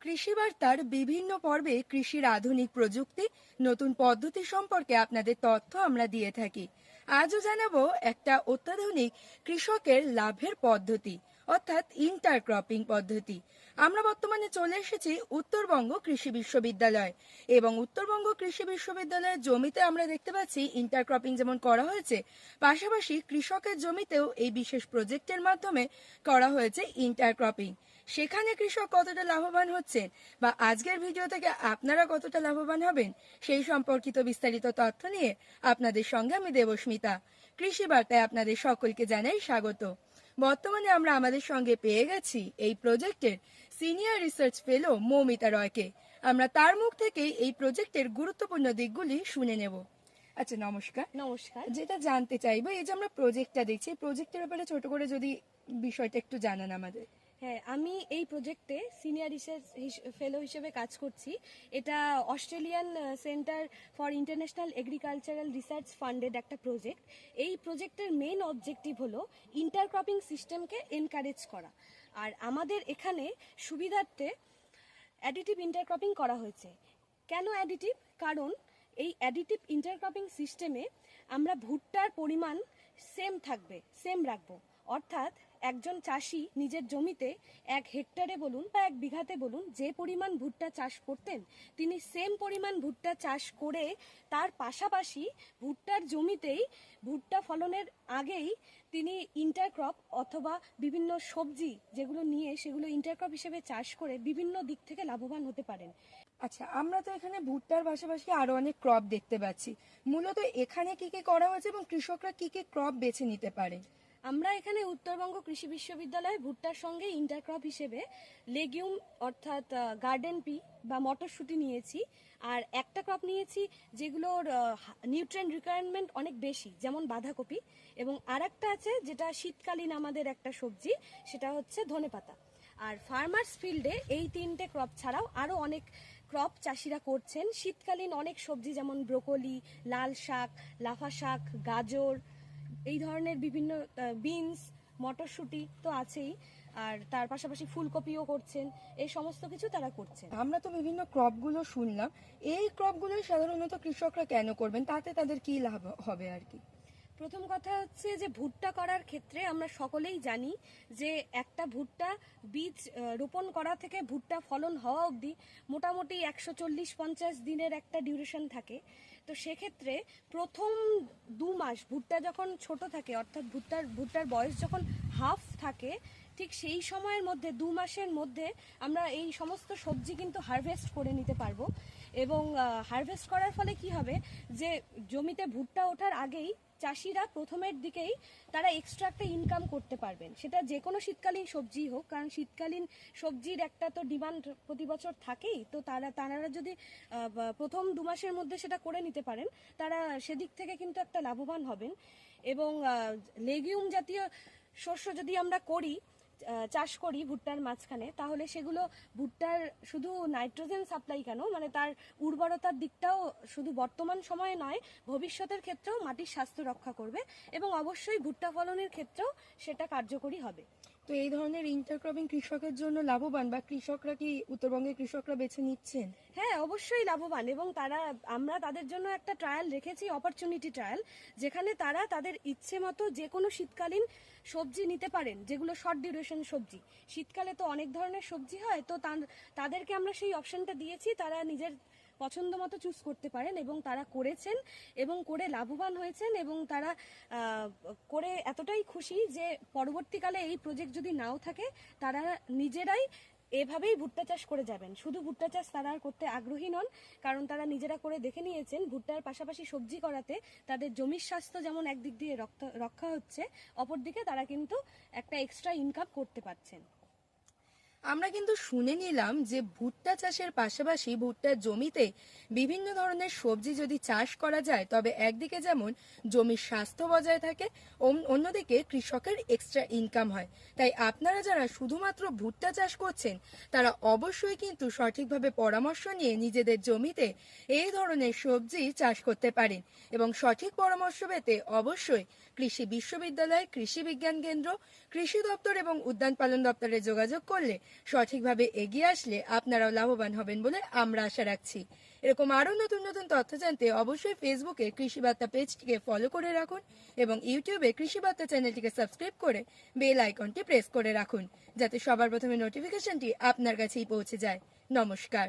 কৃষি বার্তার বিভিন্ন পর্বে কৃষির আধুনিক প্রযুক্তি, নতুন পদ্ধতি সম্পর্কে আপনাদের তথ্য আমরা দিয়ে থাকি। আজও জানাবো একটা অত্যাধুনিক কৃষকের লাভের পদ্ধতি, অর্থাৎ ইন্টারক্রপিং পদ্ধতি। আমরা বর্তমানে চলে এসেছি উত্তরবঙ্গ কৃষি বিশ্ববিদ্যালয় এবং উত্তরবঙ্গ কৃষি বিশ্ববিদ্যালয়ের জমিতে আমরা দেখতে পাচ্ছি ইন্টারক্রপিং যেমন করা হয়েছে, পাশাপাশি কৃষকের জমিতেও এই বিশেষ প্রজেক্টের মাধ্যমে করা হয়েছে ইন্টারক্রপিং। সেখানে কৃষক কতটা লাভবান হচ্ছেন বা আজকের ভিডিও থেকে আপনারা কতটা লাভবান হবেন সেই সম্পর্কিত বিস্তারিত তথ্য নিয়ে আপনাদের সঙ্গে আমি দেবস্মিতা। কৃষি বার্তায় আপনাদের সকলকে জানাই স্বাগত। বর্তমানে আমরা আমাদের সঙ্গে পেয়ে গেছি এই প্রজেক্টের সিনিয়র রিসার্চ ফেলো মৌমিতা রয়কে। আমরা তার মুখ থেকেই এই প্রজেক্টের গুরুত্বপূর্ণ দিকগুলি শুনে নেব। আচ্ছা, নমস্কার। নমস্কার। যেটা জানতে চাইবো, এই যে আমরা প্রজেক্টটা দেখছি, প্রজেক্টের ব্যাপারে ছোট করে যদি বিষয়টা একটু জানান আমাদের। হ্যাঁ, আমি এই প্রজেক্টে সিনিয়র রিসার্চ ফেলো হিসেবে কাজ করছি। এটা Australian centre for international agricultural research funded একটা প্রজেক্ট। এই প্রজেক্টের মেইন অবজেক্টিভ হলো ইন্টারক্রপিং সিস্টেমকে এনকারেজ করা। আর আমাদের এখানে সুবিধার্থে অ্যাডিটিভ ইন্টারক্রপিং করা হয়েছে। কেন অ্যাডিটিভ? কারণ এই অ্যাডিটিভ ইন্টারক্রপিং সিস্টেমে আমরা ভুট্টার পরিমাণ সেম রাখবো। অর্থাৎ একজন চাষি নিজের জমিতে 1 হেক্টরে বলুন বা 1 বিঘাতে বলুন যে পরিমাণ ভুট্টা চাষ করতেন, তিনি সেম পরিমাণ ভুট্টা চাষ করে তার পাশাপাশি ভুট্টার জমিতেই ভুট্টা ফলনের আগেই তিনি ইন্টারক্রপ অথবা বিভিন্ন সবজি যেগুলো নিয়ে সেগুলো ইন্টারক্রপ হিসেবে চাষ করে বিভিন্ন দিক থেকে লাভবান হতে পারেন। আচ্ছা, আমরা তো এখানে ভুট্টার পাশাপাশি আরো অনেক ক্রপ দেখতে পাচ্ছি। মূলত এখানে কি কি করা হয়েছে এবং কৃষকরা কি কি ক্রপ বেছে নিতে পারে? আমরা এখানে উত্তরবঙ্গ কৃষি বিশ্ববিদ্যালয়ে ভুট্টার সঙ্গে ইন্টারক্রপ হিসেবে লেগিউম অর্থাৎ গার্ডেন পি বা মটরশুঁটি নিয়েছি। আর একটা ক্রপ নিয়েছি যেগুলোর নিউট্রিয়েন্ট রিকোয়ারমেন্ট অনেক বেশি, যেমন বাঁধাকপি। এবং আর একটা আছে যেটা শীতকালীন আমাদের একটা সবজি, সেটা হচ্ছে ধনেপাতা। আর ফার্মার্স ফিল্ডে এই 3টে ক্রপ ছাড়াও আরও অনেক ক্রপ চাষিরা করছেন। শীতকালীন অনেক সবজি যেমন ব্রোকলি, লাল শাক, লাফা শাক, গাজর, এই ধরনের বিভিন্ন বিনস, মটরশুঁটি তো আছেই। আর তার পাশাপাশি ফুলকপিও করছেন। এই সমস্ত কিছু তারা করছেন। আমরা তো বিভিন্ন ক্রপগুলো শুনলাম, এই ক্রপগুলো সাধারণত কৃষকরা কেন করবেন, তাতে তাদের কি লাভ হবে আর কি? প্রথম কথা হচ্ছে যে ভুট্টা করার ক্ষেত্রে আমরা সকলেই জানি যে একটা ভুট্টা বীজ রোপণ করা থেকে ভুট্টা ফলন হওয়া অবধি মোটামুটি 140-50 দিনের একটা ডিউরেশন থাকে। তো সেক্ষেত্রে প্রথম 2 মাস ভুট্টা যখন ছোট থাকে, অর্থাৎ ভুট্টার বয়স যখন হাফ থাকে, ঠিক সেই সময়ের মধ্যে 2 মাসের মধ্যে আমরা এই সমস্ত সবজি কিন্তু হারভেস্ট করে নিতে পারবো। এবং হারভেস্ট করার ফলে কি হবে যে জমিতে ভুট্টা ওঠার আগেই চাষিরা প্রথমের দিকেই তারা এক্সট্রা একটা ইনকাম করতে পারবেন। সেটা যে কোনো শীতকালীন সবজি হোক, কারণ শীতকালীন সবজির একটা তো ডিমান্ড প্রতি বছর থাকেই। তো তারা যদি প্রথম 2 মাসের মধ্যে সেটা করে নিতে পারেন, তারা সেদিক থেকে কিন্তু একটা লাভবান হবেন। এবং লেগিউম জাতীয় শস্য যদি আমরা চাষ করি ভুট্টার মাঝখানে, তাহলে সেগুলো ভুট্টার শুধু নাইট্রোজেন সাপ্লাই কেন, মানে তার উর্বরতার দিকটাও শুধু বর্তমান সময়ে নয়, ভবিষ্যতের ক্ষেত্রেও মাটির স্বাস্থ্য রক্ষা করবে এবং অবশ্যই ভুট্টা ফলনের ক্ষেত্রেও সেটা কার্যকরী হবে। তো এই ধরনের ইন্টারক্রপিং কৃষকের জন্য লাভবান, বা কৃষকরা কি উত্তরবঙ্গের কৃষকরা বেছে নিচ্ছেন? হ্যাঁ, অবশ্যই লাভবান। এবং আমরা তাদের জন্য একটা ট্রায়াল রেখেছি, অপরচুনিটি ট্রায়াল, যেখানে তারা তাদের ইচ্ছে মতো যে কোনো শীতকালীন সবজি নিতে পারেন, যেগুলো শর্ট ডিউরেশন সবজি। শীতকালে তো অনেক ধরনের সবজি হয়, তো তাদেরকে আমরা সেই অপশনটা দিয়েছি। তারা নিজের পছন্দ মতো চুজ করতে পারেন এবং তারা করেছেন এবং করে লাভবান হয়েছেন। এবং তারা করে এতটাই খুশি যে পরবর্তীকালে এই প্রজেক্ট যদি নাও থাকে, তারা নিজেরাই এভাবেই ভুট্টা চাষ করে যাবেন। শুধু ভুট্টা চাষ তারা আর করতে আগ্রহী নন, কারণ তারা নিজেরা করে দেখে নিয়েছেন ভুট্টার পাশাপাশি সবজি করাতে তাদের জমির স্বাস্থ্য যেমন একদিক দিয়ে রক্ষা হচ্ছে, অপরদিকে তারা কিন্তু একটা এক্সট্রা ইনকাম করতে পারছেন। আমরা কিন্তু শুনে নিলাম যে ভুট্টা চাষের পাশাপাশি ভুট্টার জমিতে বিভিন্ন ধরনের সবজি যদি চাষ করা যায়, তবে একদিকে যেমন জমির স্বাস্থ্য বজায় থাকে, অন্যদিকে কৃষকের এক্সট্রা ইনকাম হয়। তাই আপনারা যারা শুধুমাত্র ভুট্টা চাষ করছেন, তারা অবশ্যই কিন্তু সঠিকভাবে পরামর্শ নিয়ে নিজেদের জমিতে এই ধরনের সবজি চাষ করতে পারেন। এবং সঠিক পরামর্শ পেতে অবশ্যই কৃষি বিশ্ববিদ্যালয়, কৃষি বিজ্ঞান কেন্দ্র, কৃষি দপ্তর এবং উদ্যান পালন দপ্তরে যোগাযোগ করলে সঠিকভাবে এগিয়ে আসলে আপনারাও লাভবান হবেন বলে আমরা আশা রাখছি। এরকম আরো নতুন নতুন তথ্য জানতে অবশ্যই ফেসবুকে কৃষি বার্তা পেজটিকে ফলো করে রাখুন এবং ইউটিউবে কৃষি বার্তা চ্যানেলটিকে সাবস্ক্রাইব করে বেল আইকনটি প্রেস করে রাখুন, যাতে সবার প্রথমে নোটিফিকেশনটি আপনার কাছেই পৌঁছে যায়। নমস্কার।